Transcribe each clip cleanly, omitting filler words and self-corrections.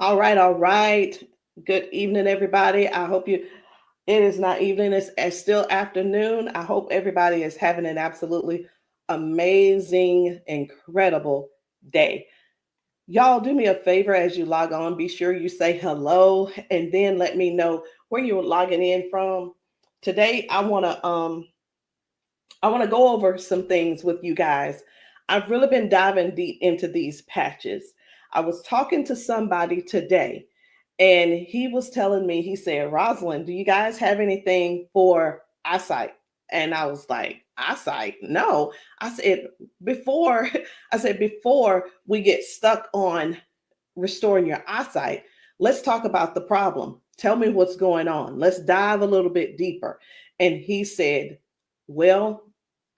All right, all right. Good evening, everybody. I hope it is not evening, it's still afternoon. I hope everybody is having an absolutely amazing, incredible day. Y'all, do me a favor as you log on. Be sure you say hello and then let me know where you're logging in from. Today, I want to go over some things with you guys. I've really been diving deep into these patches. I was talking to somebody today, and he was telling me, he said, Rosalind, do you guys have anything for eyesight? And I was like, eyesight? No. I said, before, before we get stuck on restoring your eyesight, let's talk about the problem. Tell me what's going on. Let's dive a little bit deeper. And he said, well,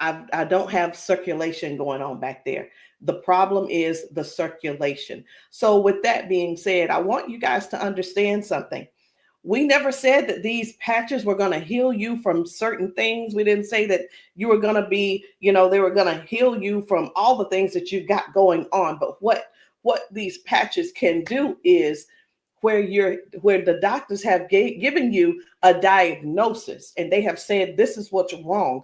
I don't have circulation going on back there. The problem is the circulation. So, with that being said, I want you guys to understand something. We never said that these patches were going to heal you from certain things. We didn't say that you were going to be, they were going to heal you from all the things that you got going on. But what these patches can do is where the doctors have given you a diagnosis and they have said this is what's wrong,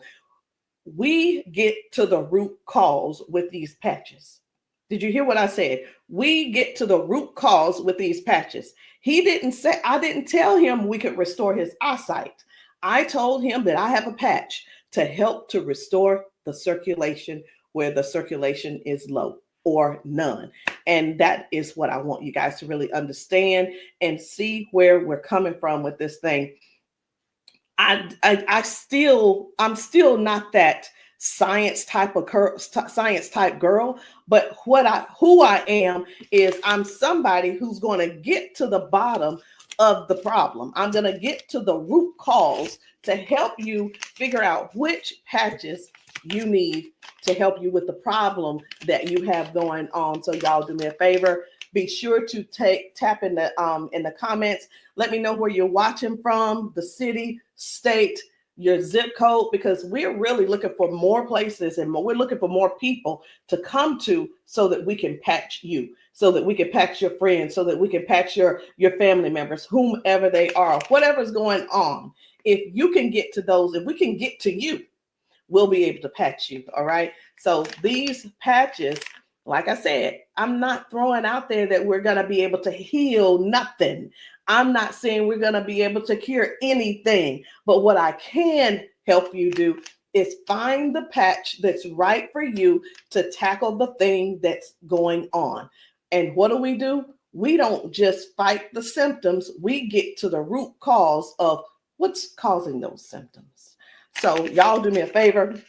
we get to the root cause with these patches. Did you hear what I said? We get to the root cause with these patches. He didn't say, I didn't tell him we could restore his eyesight. I told him that I have a patch to help to restore the circulation where the circulation is low or none. And that is what I want you guys to really understand and see where we're coming from with this thing. I'm still not that science type girl, but who I am is I'm somebody who's going to get to the bottom of the problem. I'm going to get to the root cause to help you figure out which patches you need to help you with the problem that you have going on. So y'all do me a favor, be sure to tap in the comments. Let me know where you're watching from, the city, state, your zip code, because we're really looking for more places and we're looking for more people to come to so that we can patch you, so that we can patch your friends, so that we can patch your family members, whomever they are, whatever's going on. If you can get to those, if we can get to you, we'll be able to patch you. All right. So these patches, like I said, I'm not throwing out there that we're going to be able to heal nothing. I'm not saying we're going to be able to cure anything. But what I can help you do is find the patch that's right for you to tackle the thing that's going on. And what do? We don't just fight the symptoms, we get to the root cause of what's causing those symptoms. So, y'all do me a favor.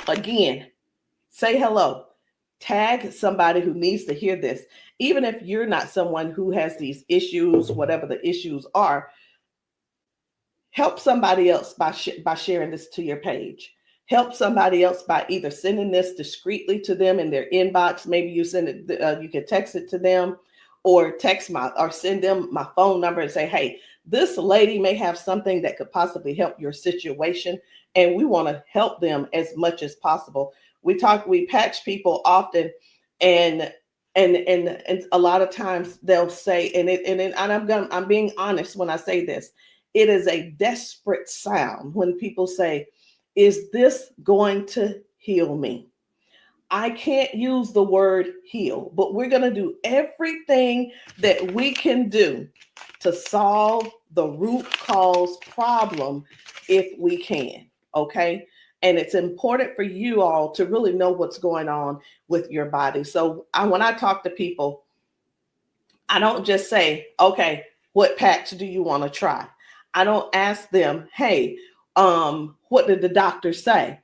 Again, say hello. Tag somebody who needs to hear this. Even if you're not someone who has these issues, whatever the issues are, help somebody else by sharing this to your page. Help somebody else by either sending this discreetly to them in their inbox. Maybe you send it, you can text it to them, or send them my phone number and say, hey, this lady may have something that could possibly help your situation, and we want to help them as much as possible. We patch people often, and and a lot of times they'll say, I'm being honest when I say this, it is a desperate sound when people say, is this going to heal me? I can't use the word heal, but we're going to do everything that we can do to solve the root cause problem if we can. Okay. And it's important for you all to really know what's going on with your body. So when I talk to people, I don't just say, okay, what patch do you want to try? I don't ask them, hey, what did the doctor say?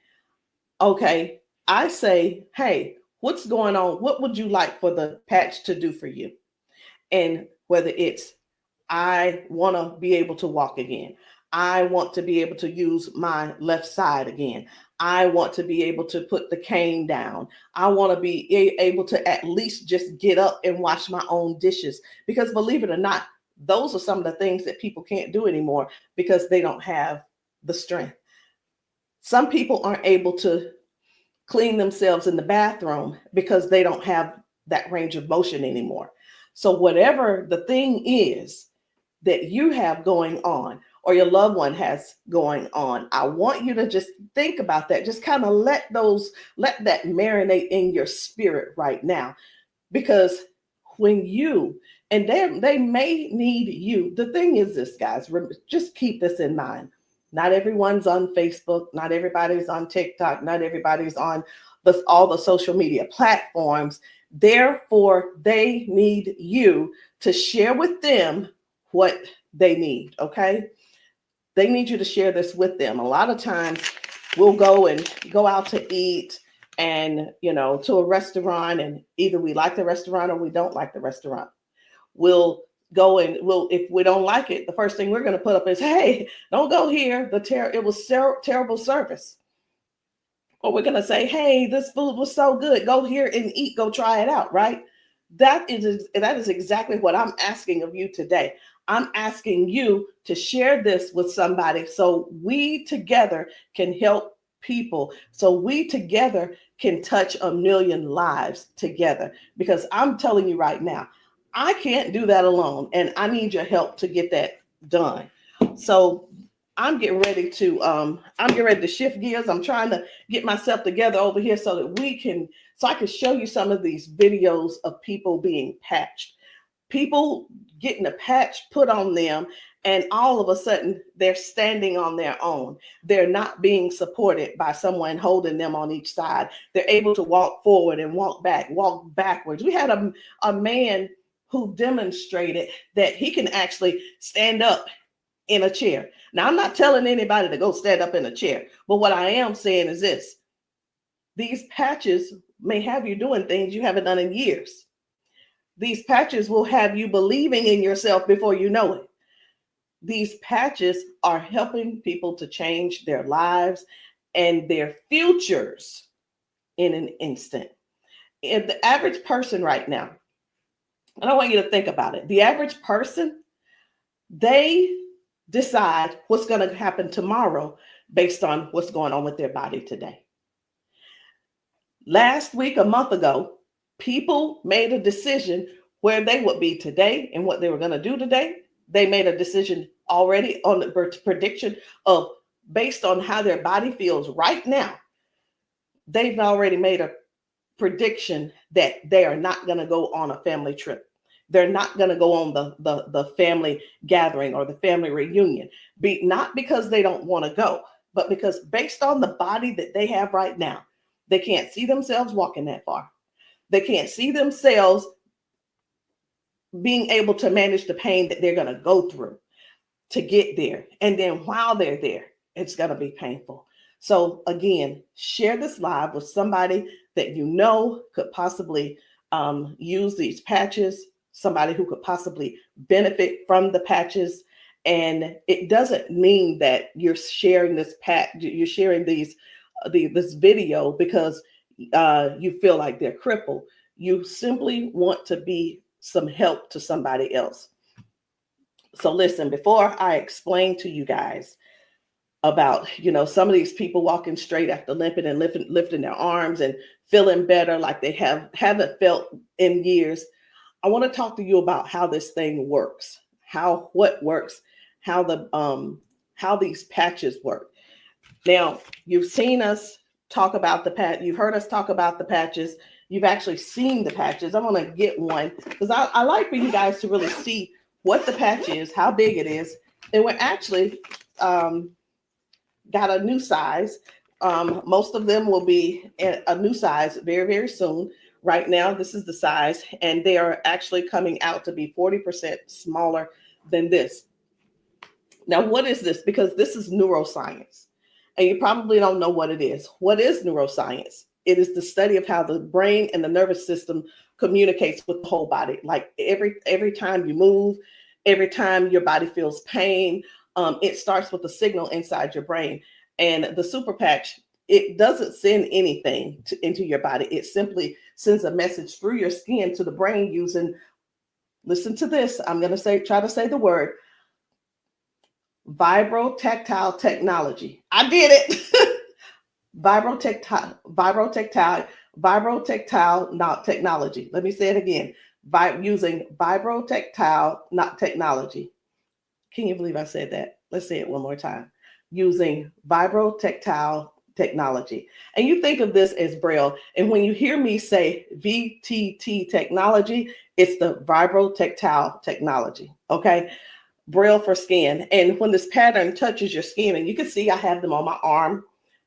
Okay, I say, hey, what's going on? What would you like for the patch to do for you? And whether it's, I want to be able to walk again. I want to be able to use my left side again. I want to be able to put the cane down. I want to be able to at least just get up and wash my own dishes. Because believe it or not, those are some of the things that people can't do anymore because they don't have the strength. Some people aren't able to clean themselves in the bathroom because they don't have that range of motion anymore. So whatever the thing is that you have going on or your loved one has going on, I want you to just think about that. Just kind of let that marinate in your spirit right now. Because when you, and they may need you. The thing is this, guys, just keep this in mind. Not everyone's on Facebook, not everybody's on TikTok, not everybody's on all the social media platforms. Therefore, they need you to share with them what they need, okay? They need you to share this with them. A lot of times we'll go out to eat and, to a restaurant, and either we like the restaurant or we don't like the restaurant. We'll go and if we don't like it, the first thing we're going to put up is, hey, don't go here. It was terrible service. Or we're going to say, hey, this food was so good. Go here and eat. Go try it out, right? That is exactly what I'm asking of you today. I'm asking you to share this with somebody so we together can help people, so we together can touch 1 million lives together. Because I'm telling you right now, I can't do that alone, and I need your help to get that done. So I'm getting ready to shift gears. I'm trying to get myself together over here so that I can show you some of these videos of people being patched, people getting a patch put on them, and all of a sudden they're standing on their own. They're not being supported by someone holding them on each side. They're able to walk forward and walk backwards. We had a man who demonstrated that he can actually stand up in a chair. Now, I'm not telling anybody to go stand up in a chair, but what I am saying is this: these patches may have you doing things you haven't done in years. These patches will have you believing in yourself before you know it. These patches are helping people to change their lives and their futures in an instant. And the average person right now, and I want you to think about it. The average person, they decide what's going to happen tomorrow based on what's going on with their body today. Last week, a month ago, people made a decision where they would be today and what they were going to do today. They made a decision already on the prediction of based on how their body feels right now. They've already made a prediction that they are not going to go on a family trip. They're not going to go on the family gathering or the family reunion. Not because they don't want to go, but because based on the body that they have right now, they can't see themselves walking that far. They can't see themselves being able to manage the pain that they're going to go through to get there. And then while they're there, it's going to be painful. So again, share this live with somebody that you know could possibly use these patches, somebody who could possibly benefit from the patches. And it doesn't mean that you're sharing this you're sharing this video because you feel like they're crippled. You simply want to be some help to somebody else. So listen, before I explain to you guys about, some of these people walking straight after limping and lifting their arms and feeling better like they haven't felt in years, I want to talk to you about how this thing works, what works, how these patches work. Now, you've seen us talk about you've heard us talk about the patches. You've actually seen the patches. I'm going to get one because I like for you guys to really see what the patch is, how big it is. And we're actually got a new size. Most of them will be a new size very, very soon. Right now, this is the size, and they are actually coming out to be 40% smaller than this. Now, what is this? Because this is neuroscience, and you probably don't know what it is. What is neuroscience? It is the study of how the brain and the nervous system communicates with the whole body. Like every time you move, every time your body feels pain, it starts with a signal inside your brain. And the super patch, it doesn't send anything into your body. It simply sends a message through your skin to the brain using, listen to this, I'm going to try to say the word, vibrotactile technology. I did it. Vibrotactile technology. Let me say it again. by using vibrotactile not technology. Can you believe I said that? Let's say it one more time. Using vibrotactile technology. And you think of this as Braille. And when you hear me say VTT technology, it's the vibrotactile technology. Okay. Braille for skin. And when this pattern touches your skin, and you can see I have them on my arm,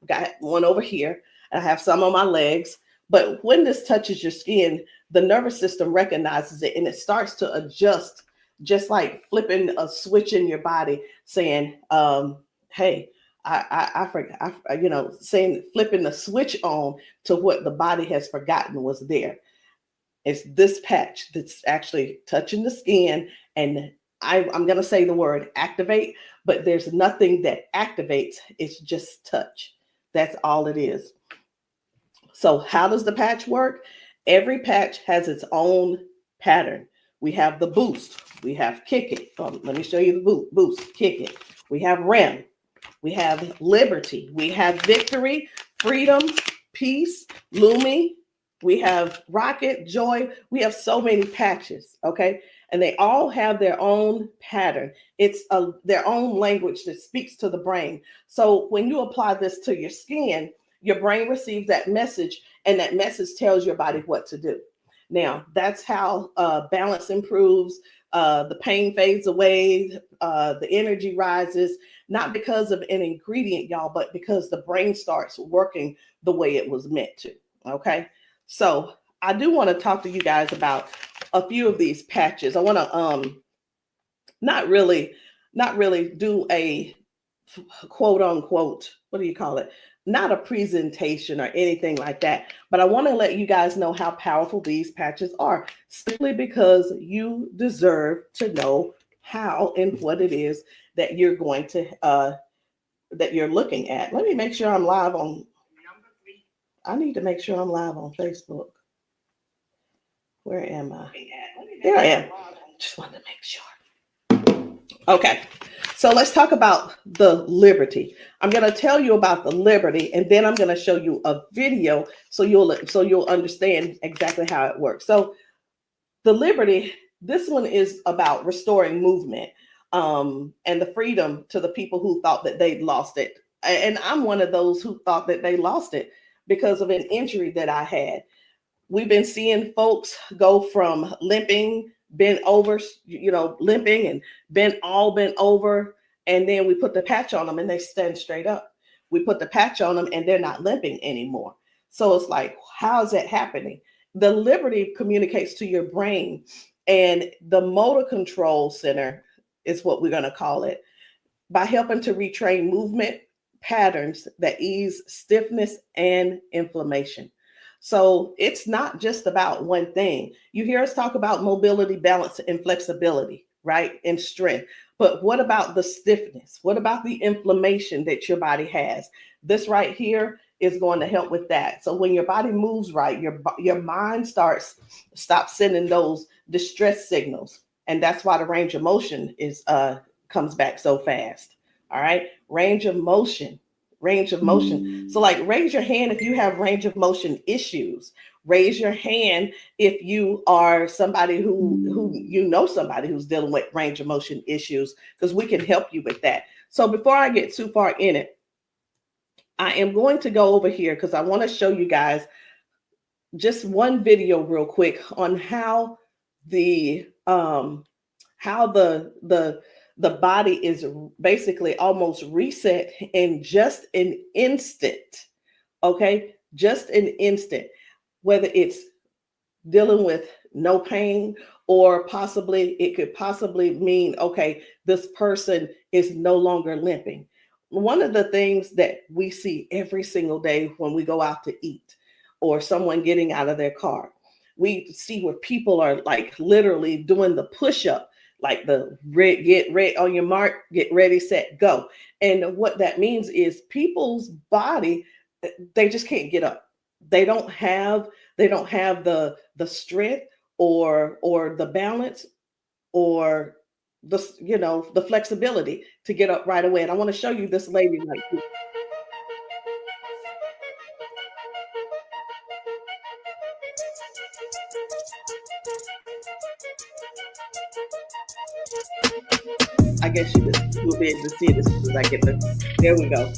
got one over here, and I have some on my legs. But when this touches your skin, the nervous system recognizes it and it starts to adjust, just like flipping a switch in your body, saying, hey, I forgot, saying, flipping the switch on to what the body has forgotten was there. It's this patch that's actually touching the skin, and I'm going to say the word activate, but there's nothing that activates. It's just touch. That's all it is. So how does the patch work? Every patch has its own pattern. We have the boost. We have kick it. Let me show you the boost, kick it. We have REM. We have liberty. We have victory, freedom, peace, Lumi. We have rocket, joy. We have so many patches, okay? And they all have their own pattern. It's their own language that speaks to the brain. So when you apply this to your skin, your brain receives that message, and that message tells your body what to do. Now, that's how balance improves, the pain fades away, the energy rises, not because of an ingredient, y'all, but because the brain starts working the way it was meant to, okay? So I do want to talk to you guys about a few of these patches. I want to not really do a quote unquote, what do you call it? Not a presentation or anything like that, but I want to let you guys know how powerful these patches are, simply because you deserve to know how and what it is that you're going to that you're looking at. Let me make sure I'm live on. I need to make sure I'm live on Facebook. Where am I? There I am. Just wanted to make sure. Okay. So let's talk about the liberty. I'm going to tell you about the liberty, and then I'm going to show you a video so you'll understand exactly how it works. So the liberty, this one is about restoring movement and the freedom to the people who thought that they'd lost it. And I'm one of those who thought that they lost it because of an injury that I had. We've been seeing folks go from limping, bent over, limping and bent over. And then we put the patch on them and they stand straight up. We put the patch on them and they're not limping anymore. So it's like, how is that happening? The liberty communicates to your brain, and the motor control center is what we're going to call it, by helping to retrain movement patterns that ease stiffness and inflammation. So it's not just about one thing. You hear us talk about mobility, balance, and flexibility, right? And strength. But what about the stiffness? What about the inflammation that your body has? This right here is going to help with that. So when your body moves right, your mind stops sending those distress signals. And that's why the range of motion comes back so fast. All right. Range of motion. So like, raise your hand if you have range of motion issues. Raise your hand if you are somebody who somebody who's dealing with range of motion issues, because we can help you with that. So before I get too far in it, I am going to go over here because I want to show you guys just one video real quick on how the body is basically almost reset in just an instant. Okay, just an instant. Whether it's dealing with no pain, or it could possibly mean, okay, this person is no longer limping. One of the things that we see every single day when we go out to eat, or someone getting out of their car, we see where people are like literally doing the push-up, like the get ready on your mark, get ready, set, go. And what that means is people's body, they just can't get up. They don't have the strength or the balance or the flexibility to get up right away. And I want to show you this lady right here. I guess you will be able to see it as soon as I get the. There we go.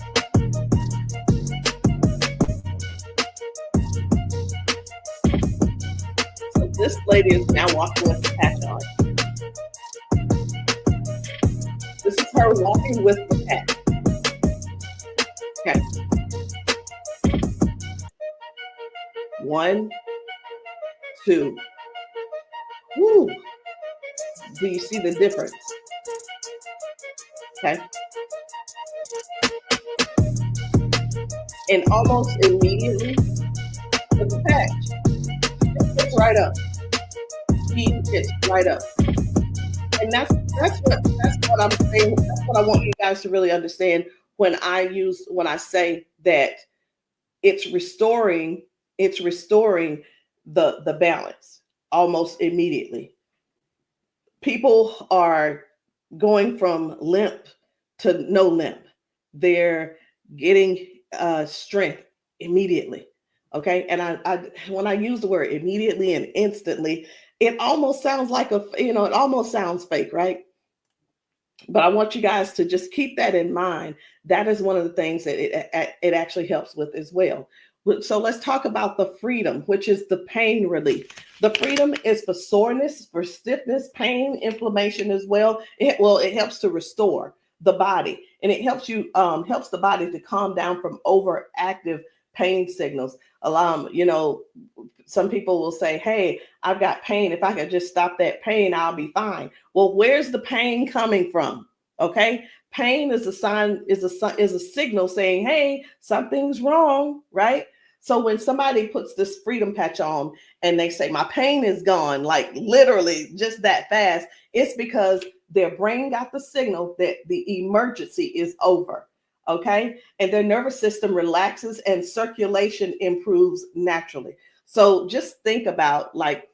So this lady is now walking with the patch on. This is her walking with the patch. Okay. 1, 2. Woo. Do you see the difference? Okay. And almost immediately, with the patch, it gets right up. He gets right up. And that's what I'm saying. That's what I want you guys to really understand when I say that it's restoring the balance almost immediately. People are going from limp to no limp. They're getting strength immediately. Okay. And I when I use the word immediately and instantly, it almost sounds like it almost sounds fake, right? But I want you guys to just keep that in mind. That is one of the things that it actually helps with as well. So let's talk about the freedom, which is the pain relief. The freedom is for soreness, for stiffness, pain, inflammation as well. It helps to restore the body, and it helps the body to calm down from overactive pain signals. Some people will say, "Hey, I've got pain. If I could just stop that pain, I'll be fine." Well, where's the pain coming from? Okay. Pain is a sign, is a signal saying, "Hey, something's wrong," right? So when somebody puts this freedom patch on and they say, "My pain is gone," like literally just that fast, it's because their brain got the signal that the emergency is over. Okay. And their nervous system relaxes and circulation improves naturally. So just think about, like,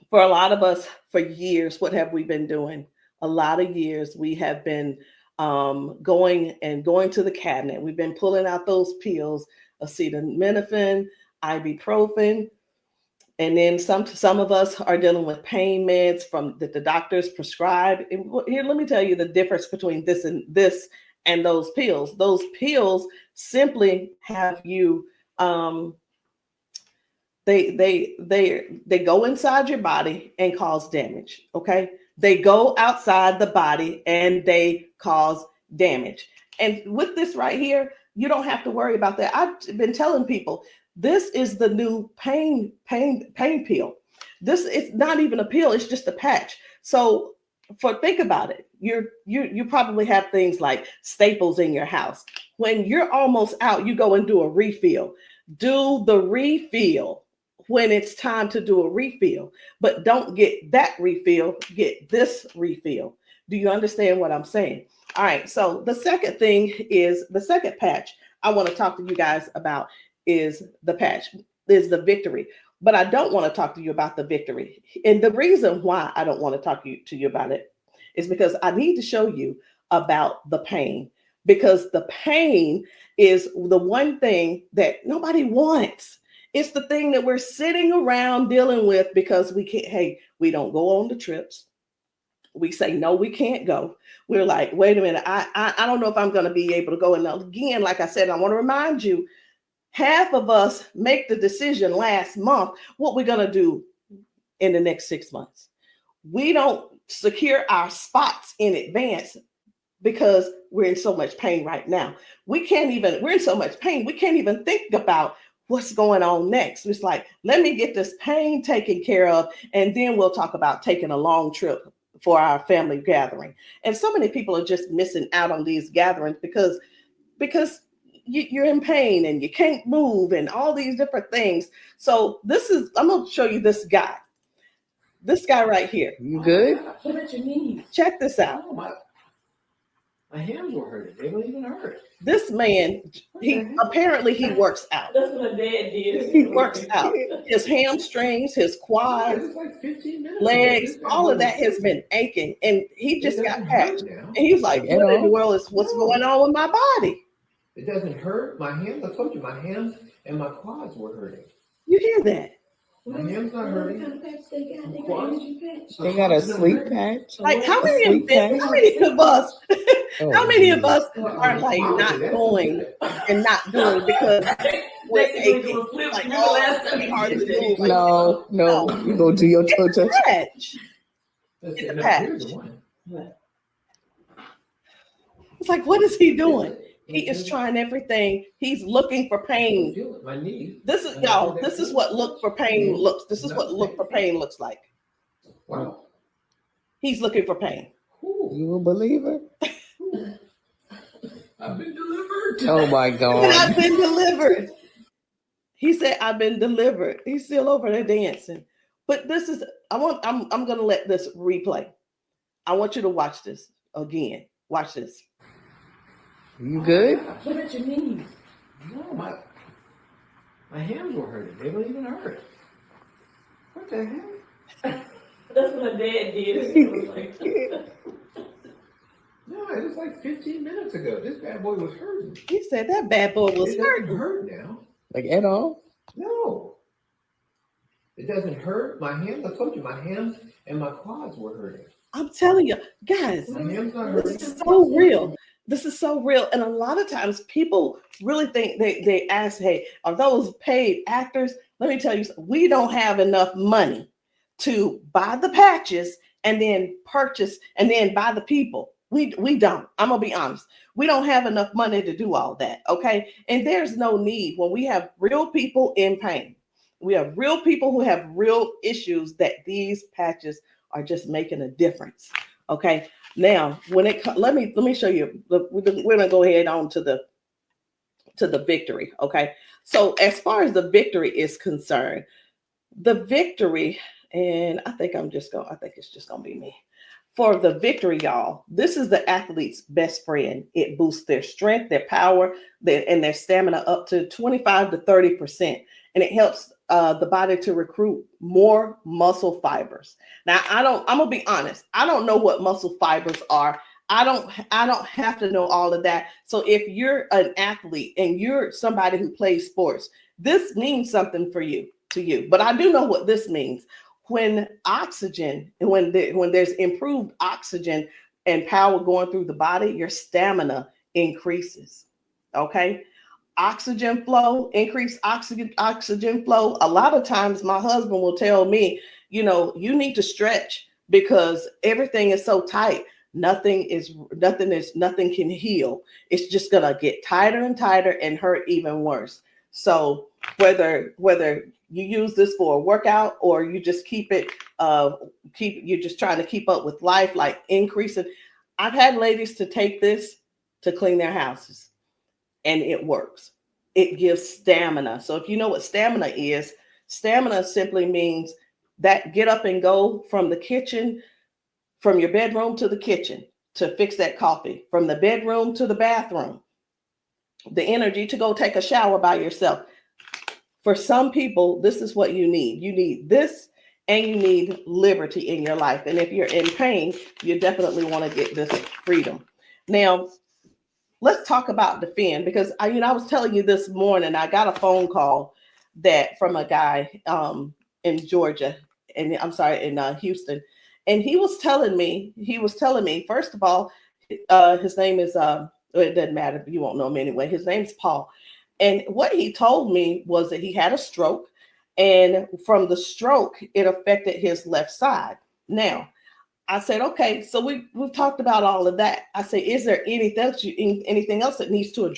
for a lot of us, for years, what have we been doing? A lot of years we have been going to the cabinet. We've been pulling out those pills, acetaminophen, ibuprofen, and then some of us are dealing with pain meds from that the doctors prescribe. And here, let me tell you the difference between this and those pills. Those pills simply have you they go inside your body and cause damage. Okay. They go outside the body and they cause damage. And with this right here, you don't have to worry about that. I've been telling people this is the new pain pill. This is not even a pill, it's just a patch. So think about it. You probably have things like staples in your house. When you're almost out, you go and do a refill. Do the refill when it's time to do a refill, but don't get that refill, get this refill. Do you understand what I'm saying? All right. So the second patch I want to talk to you guys about is the victory. But I don't want to talk to you about the victory. And the reason why I don't want to talk to you about it is because I need to show you about the pain, because the pain is the one thing that nobody wants. It's the thing that we're sitting around dealing with because we can't, hey, we don't go on the trips. We say, no, we can't go. We're like, wait a minute, I don't know if I'm going to be able to go. And again, like I said, I want to remind you, half of us make the decision last month what we're going to do in the next 6 months. We don't secure our spots in advance because we're in so much pain right now. We're in so much pain, we can't even think about what's going on next. It's like, let me get this pain taken care of, and then we'll talk about taking a long trip for our family gathering. And so many people are just missing out on these gatherings because you're in pain and you can't move and all these different things. So I'm going to show you this guy right here. You good? What about your knees? Check this out. Oh, my hands were hurting. They don't even hurt. This man, he works out. That's what my dad did. He works out. His hamstrings, his quads, like 15 minutes legs, all of that has been aching. And he just got patched. And he was like, what in the world is what's going on with my body? It doesn't hurt. My hands, I told you, my hands and my quads were hurting. You hear that? My hand's not hurting. What kind of patch they got? They got Quads? energy patch. They got a sleep patch. Like how A many sleep patch. how many of us Oh, how many of us Well, are like not going and not doing because we're Next thing aching? you flip, Like, remember oh, last it's time gonna be you hard did to that? move. Like, No, you go do your toe touch. patch. Let's It's see, a now, patch. here's the one. It's like, what is he doing? Feel it. He is trying everything. He's looking for pain. Feel it. My knee. This is y'all. This is what look for pain looks. This is what look for pain looks like. Wow. He's looking for pain. Ooh, You a believer? I've been delivered. Oh my And God. I've been delivered. He said, "I've been delivered." He's still over there dancing. But this is. I'm gonna let this replay. I want you to watch this again. Watch this. You good? What about your knees? No, my hands were hurting. They don't even hurt. What the heck? That's what my dad did. It was like, No, it was like 15 minutes ago. This bad boy was hurting. He said that bad boy was It hurt. doesn't hurt now. Like at all? No. It doesn't hurt. My hands, I told you, my hands and my quads were hurting. I'm telling you, guys. My hands not hurting. This is so real. This is so real. And a lot of times people really think they ask, hey, are those paid actors? Let me tell you, we don't have enough money to buy the patches and then purchase and then buy the people. We don't. I'm gonna be honest. We don't have enough money to do all that. Okay. And there's no need when we have real people in pain. We have real people who have real issues that these patches are just making a difference. Okay. Now, when it let me show you. We're gonna go ahead on to the victory. Okay. So as far as the victory is concerned, the victory, and I think it's just gonna be me. For the victory, y'all, this is the athlete's best friend. It boosts their strength, their power, and their stamina up to 25 to 30%. And it helps the body to recruit more muscle fibers. Now, I'm gonna be honest. I don't know what muscle fibers are. I don't have to know all of that. So if you're an athlete and you're somebody who plays sports, this means something to you. But I do know what this means. When oxygen, when there's improved oxygen and power going through the body, your stamina increases. Okay. Oxygen flow, increased oxygen flow. A lot of times my husband will tell me, you need to stretch because everything is so tight. Nothing can heal. It's just gonna get tighter and tighter and hurt even worse. So whether you use this for a workout or you just you're just trying to keep up with life, like increasing. I've had ladies to take this to clean their houses and it works. It gives stamina. So if you know what stamina simply means that get up and go from the kitchen, from your bedroom to the kitchen to fix that coffee, from the bedroom to the bathroom, the energy to go take a shower by yourself. For some people, this is what you need. You need this and you need liberty in your life. And if you're in pain, you definitely want to get this freedom. Now, let's talk about Defend, because I was telling you this morning, I got a phone call from a guy in Georgia, and I'm sorry, in Houston. And he was telling me, first of all, his name is, it doesn't matter, you won't know him anyway. His name's Paul. And what he told me was that he had a stroke, and from the stroke, it affected his left side. Now, I said, okay, so we've talked about all of that. I said, is there anything else that needs to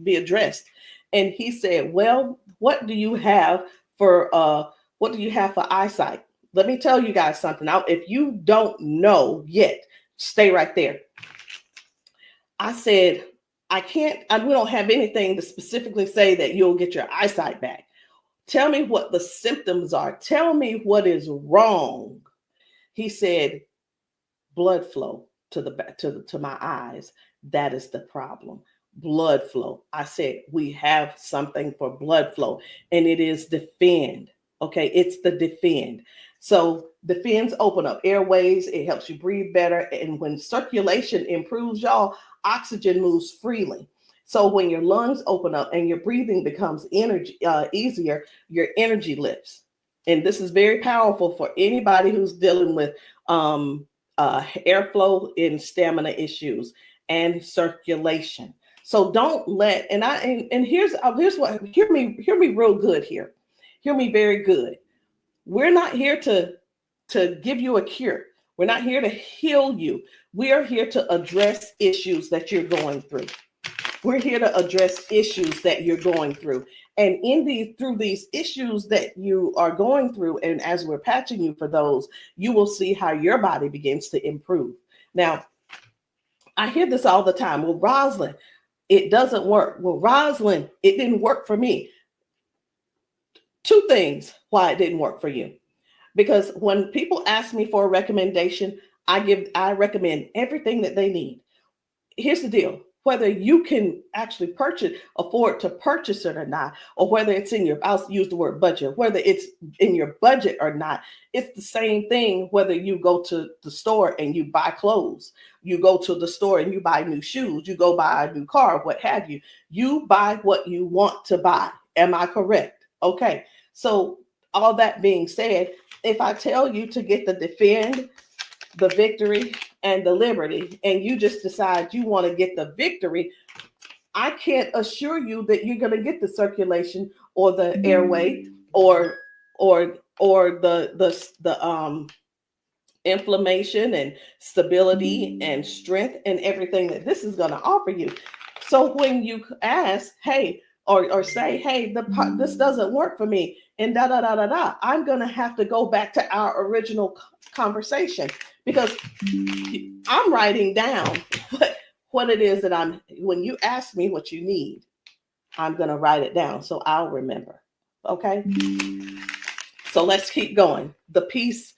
be addressed? And he said, well, what do you have for eyesight? Let me tell you guys something. Now, if you don't know yet, stay right there. I said, we don't have anything to specifically say that you'll get your eyesight back. Tell me what the symptoms are. Tell me what is wrong. He said, blood flow to my eyes. That is the problem. Blood flow. I said, we have something for blood flow, and it is Defend. Okay, it's the Defend. So Defends open up airways. It helps you breathe better. And when circulation improves, y'all, oxygen moves freely. So when your lungs open up and your breathing becomes easier, your energy lifts. and this is very powerful for anybody who's dealing with airflow and stamina issues and circulation. So don't let, and here's what, hear me real good here. Hear me very good. We're not here to give you a cure. We're not here to heal you. We are here to address issues that you're going through. We're here to address issues that you're going through. And through these issues that you are going through, and as we're patching you for those, you will see how your body begins to improve. Now, I hear this all the time. Well, Rosalind, it doesn't work. Well, Rosalind, it didn't work for me. Two things why it didn't work for you. Because when people ask me for a recommendation, I recommend everything that they need. Here's the deal. Whether you can actually afford to purchase it or not, or whether it's in your, I'll use the word budget, whether it's in your budget or not, it's the same thing whether you go to the store and you buy clothes, you go to the store and you buy new shoes, you go buy a new car, what have you. You buy what you want to buy. Am I correct? Okay. So all that being said, if I tell you to get the Defend, the Victory, and the Liberty, and you just decide you want to get the Victory, I can't assure you that you're going to get the circulation or the airway or the inflammation and stability and strength and everything that this is going to offer you. So when you ask, hey, or say, hey, this doesn't work for me, and I'm going to have to go back to our original conversation, because I'm writing down what it is that when you ask me what you need, I'm going to write it down so I'll remember. Okay. So let's keep going. The peace,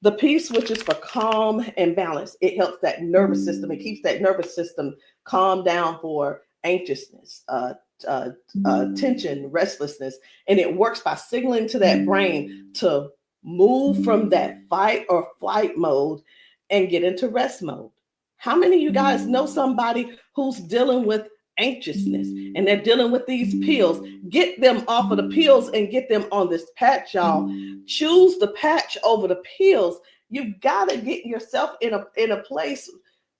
which is for calm and balance. It helps that nervous system. It keeps that nervous system calm down for anxiousness, tension, restlessness. And it works by signaling to that brain to move from that fight or flight mode and get into rest mode. How many of you guys know somebody who's dealing with anxiousness and they're dealing with these pills? Get them off of the pills and get them on this patch, y'all. Choose the patch over the pills. You got to get yourself in a place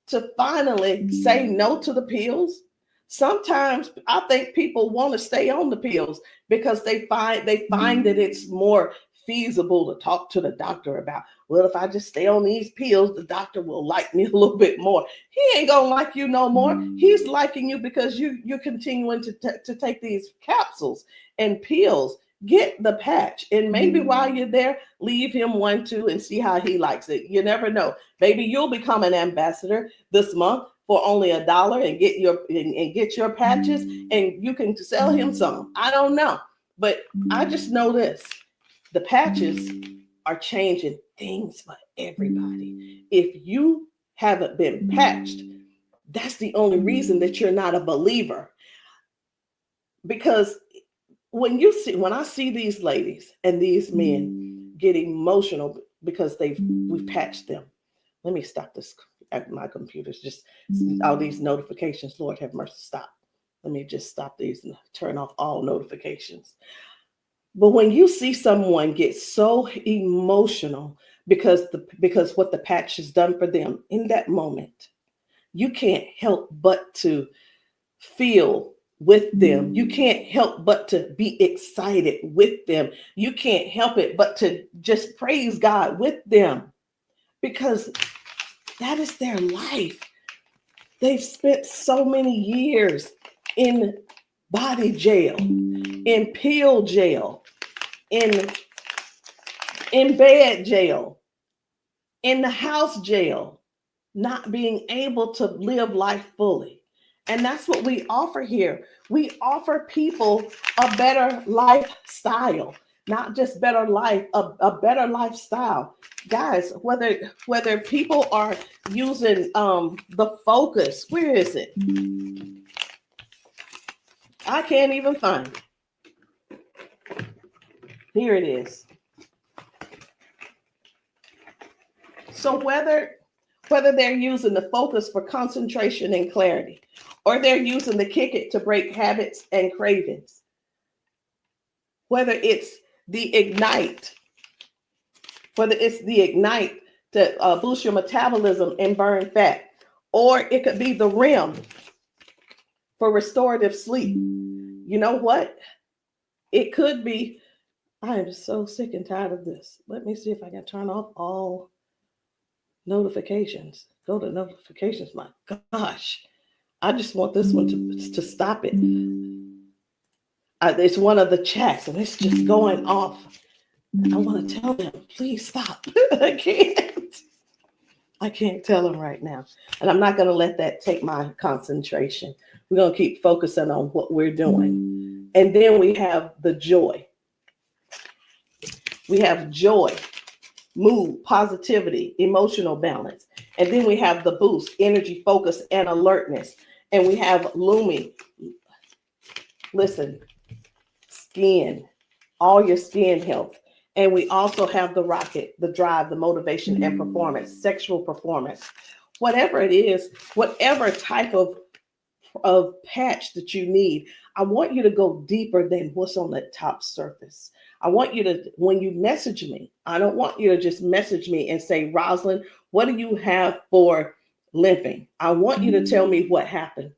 to finally say no to the pills. Sometimes I think people want to stay on the pills because they find that it's more feasible to talk to the doctor about, well, if I just stay on these pills, the doctor will like me a little bit more. He ain't gonna like you no more. He's liking you because you're continuing to take these capsules and pills. Get the patch, and maybe while you're there, leave him one too and see how he likes it. You never know. Maybe you'll become an ambassador this month for only $1 and get your patches, and you can sell him some. I don't know, but I just know this. The patches are changing things for everybody. If you haven't been patched, that's the only reason that you're not a believer. Because when I see these ladies and these men get emotional because we've patched them. Let me stop this. My computer's just all these notifications. Lord have mercy, stop. Let me just stop these and turn off all notifications. But when you see someone get so emotional because what the patch has done for them in that moment, you can't help but to feel with them. You can't help but to be excited with them. You can't help it but to just praise God with them, because that is their life. They've spent so many years in body jail, in pill jail, in bed jail, in the house jail, not being able to live life fully. And that's what we offer here. We offer people a better lifestyle, not just better life, a better lifestyle. Guys, whether people are using the Focus, where is it? I can't even find it. Here it is. So whether they're using the Focus for concentration and clarity, or they're using the Kick It to break habits and cravings, whether it's the Ignite. It's the Ignite to boost your metabolism and burn fat. Or it could be the REM for restorative sleep. You know what? It could be, I am so sick and tired of this. Let me see if I can turn off all notifications. Go to notifications. My gosh. I just want this one to stop it. It's one of the chats and it's just going off. I want to tell them, please stop. I can't tell them right now. And I'm not going to let that take my concentration. We're going to keep focusing on what we're doing. And then we have the joy. We have joy, mood, positivity, emotional balance. And then we have the boost, energy, focus, and alertness. And we have Lumi. Listen, skin, all your skin health. And we also have the rocket, the drive, the motivation and performance, sexual performance. Whatever it is, whatever type of patch that you need, I want you to go deeper than what's on the top surface. I want you to, when you message me, I don't want you to just message me and say, Rosalind, what do you have for limping? I want you to tell me what happened.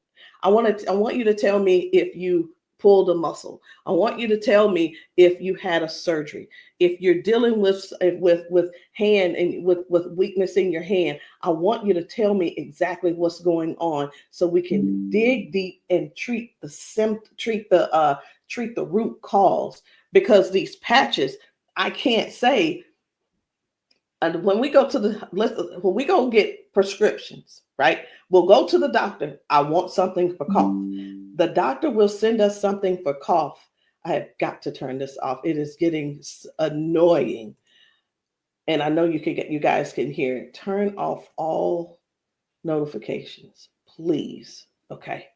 I want you to tell me if you pulled a muscle. I want you to tell me if you had a surgery. If you're dealing with hand and with weakness in your hand, I want you to tell me exactly what's going on so we can dig deep and treat the root cause. Because these patches, I can't say. And when we go get prescriptions, right? We'll go to the doctor. I want something for cough. The doctor will send us something for cough. I have got to turn this off. It is getting annoying. And I know you guys can hear it. Turn off all notifications, please. Okay.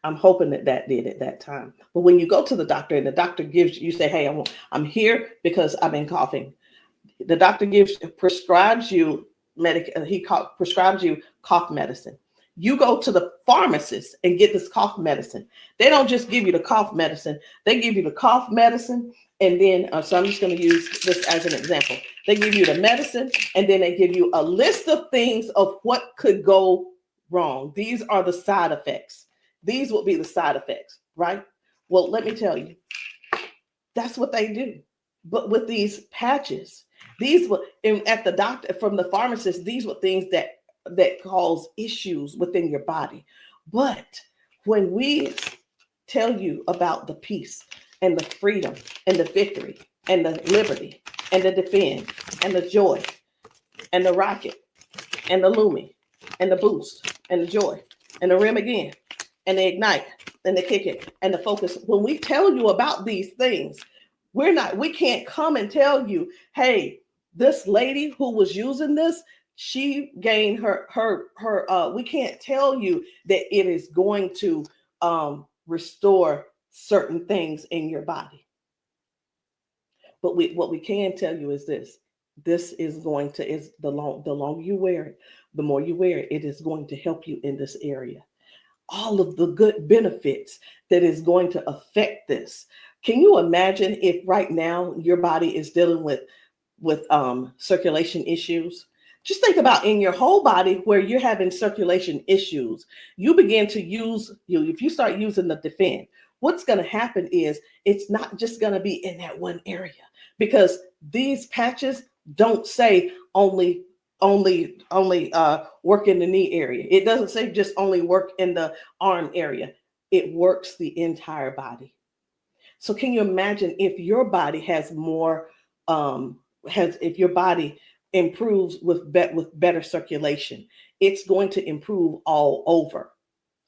I'm hoping that did at that time. But when you go to the doctor and the doctor gives you say, hey, I'm here because I've been coughing. The doctor prescribes you prescribes you cough medicine. You go to the pharmacist and get this cough medicine. They don't just give you the cough medicine. They give you the cough medicine. And then, so I'm just going to use this as an example. They give you the medicine and then they give you a list of things of what could go wrong. These are the side effects. These will be the side effects, right? Well, let me tell you, that's what they do. But with these patches, these were at the doctor, from the pharmacist, these were things that cause issues within your body. But when we tell you about the peace and the freedom and the victory and the liberty and the defend and the joy and the rocket and the Lumi and the boost and the joy and the REM again and the ignite and the kick it and the focus, when we tell you about these things, we can't come and tell you, hey, this lady who was using this, she gained we can't tell you that it is going to restore certain things in your body. But what we can tell you is this is going to, the longer you wear it, the more you wear it, it is going to help you in this area. All of the good benefits that is going to affect this. Can you imagine if right now your body is dealing with circulation issues? Just think about in your whole body where you're having circulation issues. You begin to if you start using the defend, what's going to happen is it's not just going to be in that one area, because these patches don't say only work in the knee area. It doesn't say just only work in the arm area. It works the entire body. So can you imagine if your body has more, if your body improves with better circulation, it's going to improve all over.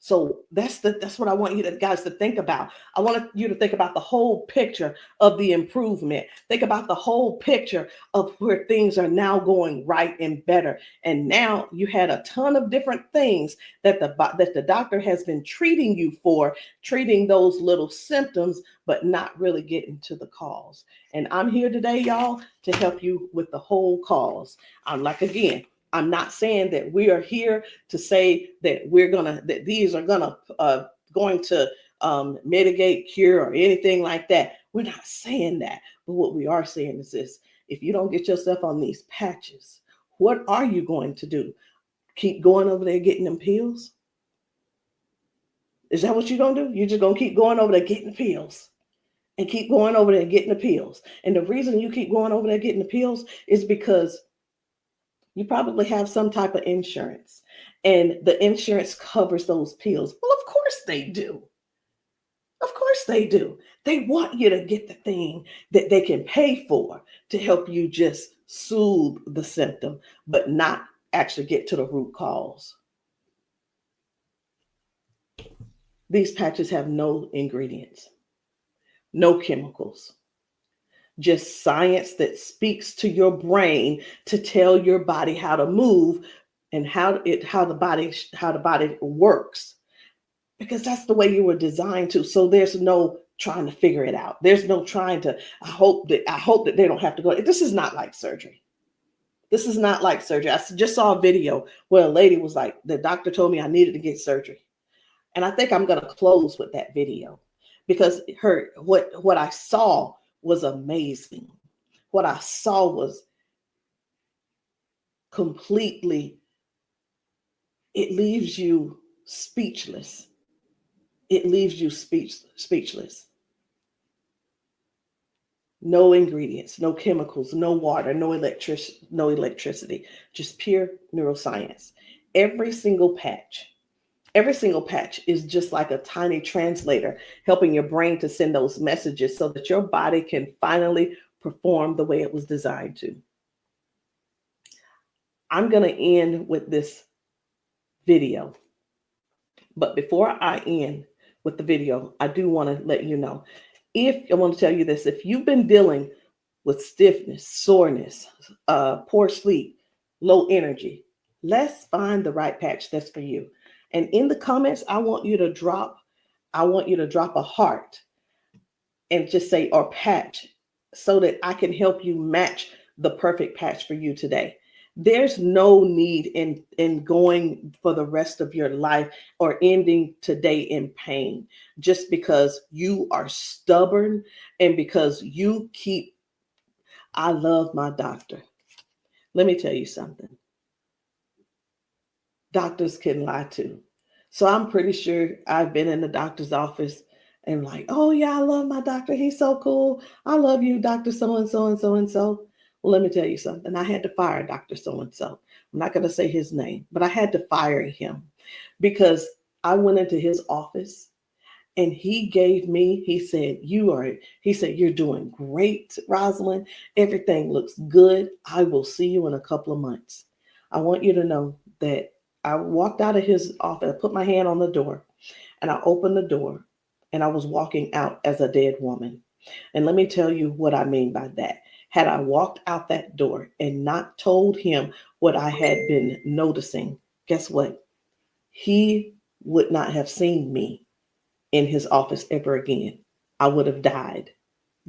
So that's what I want you guys to think about. I want you to think about the whole picture of the improvement. Think about the whole picture of where things are now going right and better. And now you had a ton of different things that the doctor has been treating you for, treating those little symptoms, but not really getting to the cause. And I'm here today, y'all, to help you with the whole cause. I'm not saying that we are here to say that these are going to mitigate, cure, or anything like that. We're not saying that. But what we are saying is this: if you don't get yourself on these patches, what are you going to do? Keep going over there getting them pills? Is that what you're going to do? You're just going to keep going over there getting pills and keep going over there getting the pills. And the reason you keep going over there getting the pills is because you probably have some type of insurance, and the insurance covers those pills. Well, of course they do. Of course they do. They want you to get the thing that they can pay for to help you just soothe the symptom, but not actually get to the root cause. These patches have no ingredients, no chemicals, just science that speaks to your brain to tell your body how to move and how the body works, because that's the way you were designed to. So there's no trying to figure it out. There's no trying to, I hope that they don't have to go. This is not like surgery. This is not like surgery. I just saw a video where a lady was like, the doctor told me I needed to get surgery. And I think I'm going to close with that video, because what I saw was amazing. What I saw was completely, it leaves you speechless. It leaves you speechless. No ingredients, no chemicals, no water, no electricity, just pure neuroscience. Every single patch is just like a tiny translator, helping your brain to send those messages so that your body can finally perform the way it was designed to. I'm going to end with this video. But before I end with the video, I do want to let you know, I want to tell you this: if you've been dealing with stiffness, soreness, poor sleep, low energy, let's find the right patch that's for you. And in the comments, I want you to drop a heart and just say, or patch, so that I can help you match the perfect patch for you today. There's no need in going for the rest of your life or ending today in pain just because you are stubborn and because you keep, I love my doctor. Let me tell you something. Doctors can lie too. So I'm pretty sure I've been in the doctor's office and like, oh yeah, I love my doctor. He's so cool. I love you, Dr. So-and-so and so-and-so. Well, let me tell you something. I had to fire Dr. So-and-so. I'm not going to say his name, but I had to fire him because I went into his office and he said, you're doing great, Rosalind. Everything looks good. I will see you in a couple of months. I want you to know that I walked out of his office, I put my hand on the door and I opened the door and I was walking out as a dead woman. And let me tell you what I mean by that. Had I walked out that door and not told him what I had been noticing, guess what? He would not have seen me in his office ever again. I would have died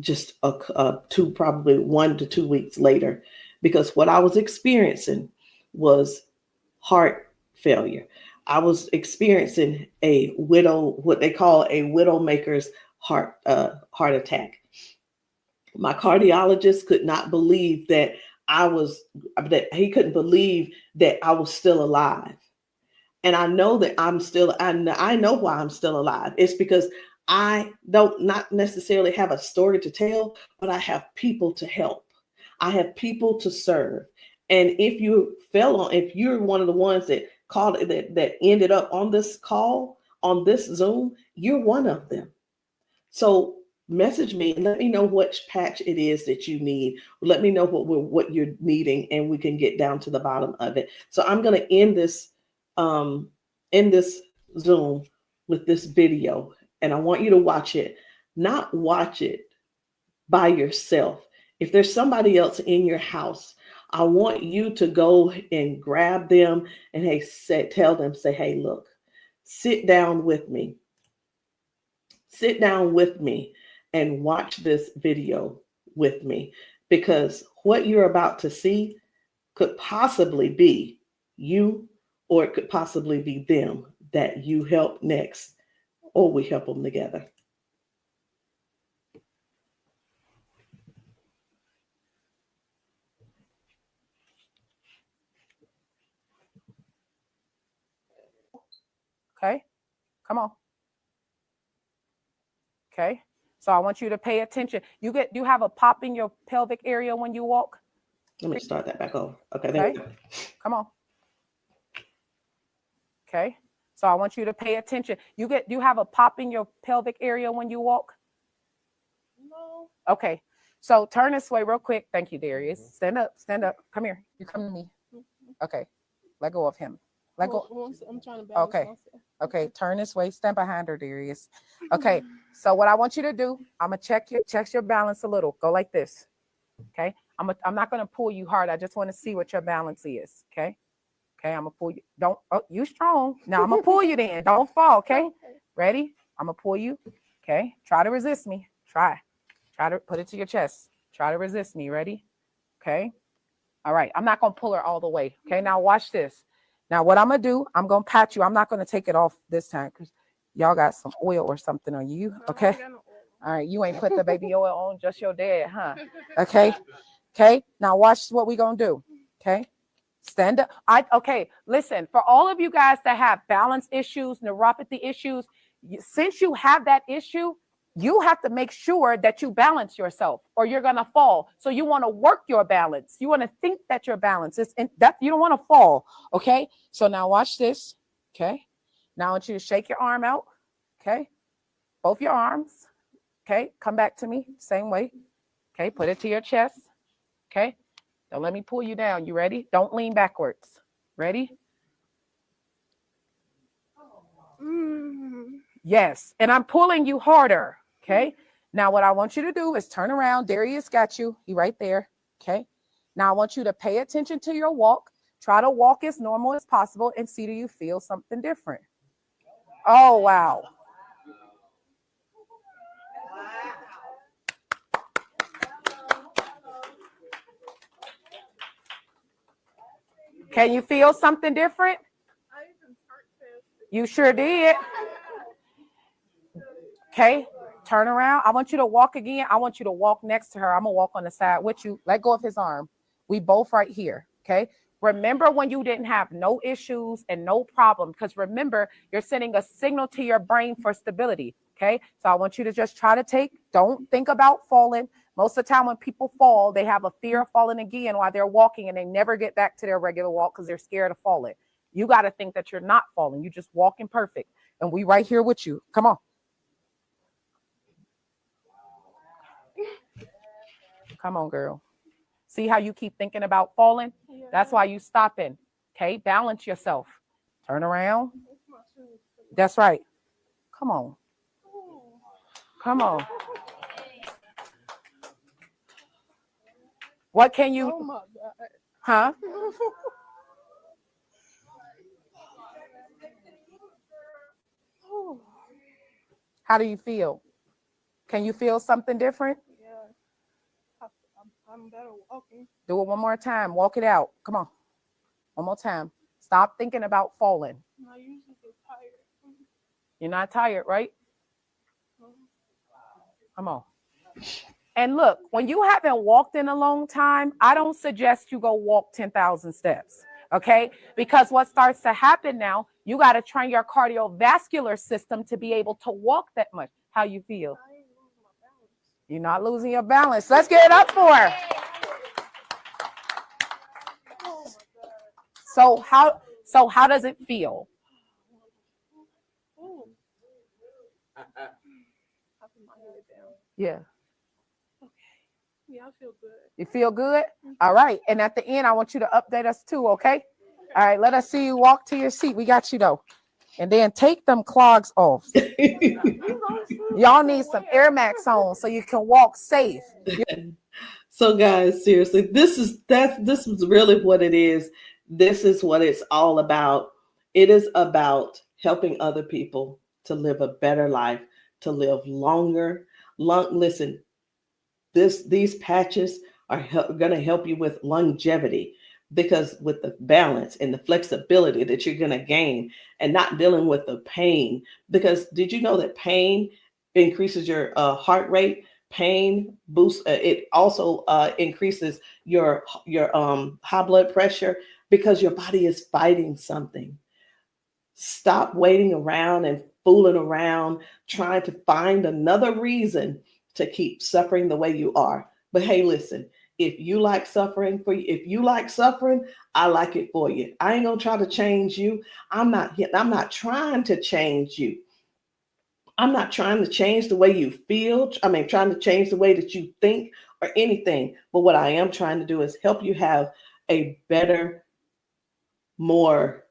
just probably 1 to 2 weeks later, because what I was experiencing was heart failure. I was experiencing what they call a widowmaker's heart attack. My cardiologist could not believe that he couldn't believe that I was still alive. And I know that I know why I'm still alive. It's because I don't not necessarily have a story to tell, but I have people to help. I have people to serve. And if you're one of the ones that called that ended up on this call, on this Zoom, you're one of them. So message me and let me know which patch it is that you need. Let me know what you're needing, and we can get down to the bottom of it. So I'm going to end this Zoom with this video, and I want you to watch it. Not watch it by yourself. If there's somebody else in your house, I want you to go and grab them and tell them, hey, look, sit down with me. Sit down with me and watch this video with me, because what you're about to see could possibly be you, or it could possibly be them that you help next, or we help them together. Okay, come on. Okay, so I want you to pay attention. You have a pop in your pelvic area when you walk. Let me start that back over. Okay, there we go. Come on. Okay, so I want you to pay attention. You have a pop in your pelvic area when you walk. No. Okay, so turn this way real quick. Thank you, Darius. Stand up. Come here. You come to me. Okay, let go of him. Let go. I'm trying to balance Okay. myself. Okay, turn this way. Stand behind her, Darius. Okay, so what I want you to do, I'm gonna check your balance a little. Go like this. Okay, I'm not gonna pull you hard. I just want to see what your balance is. Okay, I'm gonna pull you. You strong. Now I'm gonna pull you. Then don't fall. Okay, ready? I'm gonna pull you. Okay, try to resist me. Try to put it to your chest. Try to resist me. Ready? Okay. All right. I'm not gonna pull her all the way. Okay. Now watch this. Now, what I'm going to do, I'm going to pat you. I'm not going to take it off this time because y'all got some oil or something on you. Okay. All right. You ain't put the baby oil on, just your dad, huh? Okay. Okay. Now, watch what we going to do. Okay. Stand up. Okay. Listen, for all of you guys that have balance issues, neuropathy issues, since you have that issue, you have to make sure that you balance yourself or you're going to fall. So you want to work your balance. You want to think that your balance is that you don't want to fall. Okay. So now watch this. Okay. Now I want you to shake your arm out. Okay. Both your arms. Okay. Come back to me. Same way. Okay. Put it to your chest. Okay. Don't let me pull you down. You ready? Don't lean backwards. Ready? Yes. And I'm pulling you harder. Okay. Now what I want you to do is turn around. Darius got you. He right there. Okay. Now I want you to pay attention to your walk. Try to walk as normal as possible and see, do you feel something different? Oh, wow. Can you feel something different? You sure did. Okay. Turn around. I want you to walk again. I want you to walk next to her. I'm going to walk on the side with you. Let go of his arm. We both right here. Okay. Remember when you didn't have no issues and no problem, because remember, you're sending a signal to your brain for stability. Okay. So I want you to just try to don't think about falling. Most of the time when people fall, they have a fear of falling again while they're walking and they never get back to their regular walk because they're scared of falling. You got to think that you're not falling. You just walking perfect. And we right here with you. Come on. Come on, girl. See how you keep thinking about falling? Yeah. That's why you stopping. Okay, balance yourself. Turn around. That's right. Come on. Come on. What can you? Oh my God. Huh? How do you feel? Can you feel something different? I'm better walking. Do it one more time. Walk it out. Come on. One more time. Stop thinking about falling. I usually get tired. You're not tired, right? Come on. And look, when you haven't walked in a long time, I don't suggest you go walk 10,000 steps. Okay? Because what starts to happen now, you got to train your cardiovascular system to be able to walk that much. How you feel? You're not losing your balance. Let's get it up for her. So how does it feel? Yeah. Okay. Yeah, I feel good. You feel good? All right. And at the end, I want you to update us too, okay? All right, let us see you walk to your seat. We got you though. And then take them clogs off. Y'all need some Air Max on so you can walk safe. So guys, seriously, this is really what it is. This is what it's all about. It is about helping other people to live a better life, to live longer. Listen, these patches are going to help you with longevity, because with the balance and the flexibility that you're going to gain and not dealing with the pain. Because did you know that pain increases your heart rate? Pain boosts, it also increases your high blood pressure, because your body is fighting something. Stop waiting around and fooling around, trying to find another reason to keep suffering the way you are. But hey, listen, if you like suffering if you like suffering, I like it for you. I ain't gonna try to change you. I'm not trying to change you. I'm not trying to change the way you feel. Trying to change the way that you think or anything. But what I am trying to do is help you have a better, more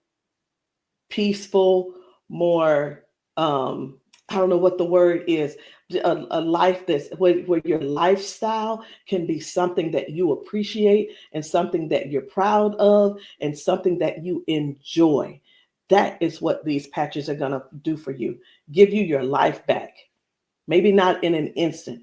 peaceful, more, I don't know what the word is, a life that's where your lifestyle can be something that you appreciate and something that you're proud of and something that you enjoy. That is what these patches are going to do for you. Give you your life back. Maybe not in an instant,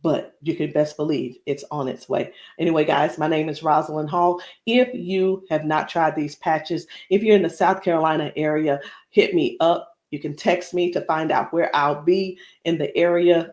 but you can best believe it's on its way. Anyway, guys, my name is Rosalind Hall. If you have not tried these patches, if you're in the South Carolina area, hit me up. You can text me to find out where I'll be in the area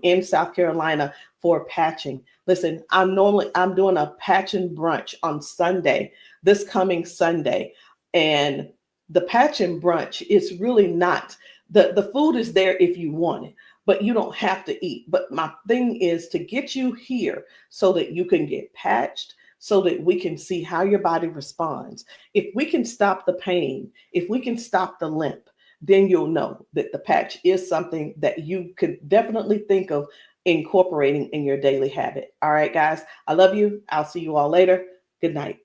in South Carolina for patching. Listen, I'm doing a patching brunch on Sunday, this coming Sunday. And the patching brunch is really not, the food is there if you want it, but you don't have to eat. But my thing is to get you here so that you can get patched, so that we can see how your body responds. If we can stop the pain, if we can stop the limp, then you'll know that the patch is something that you could definitely think of incorporating in your daily habit. All right, guys, I love you. I'll see you all later. Good night.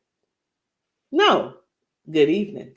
No, good evening.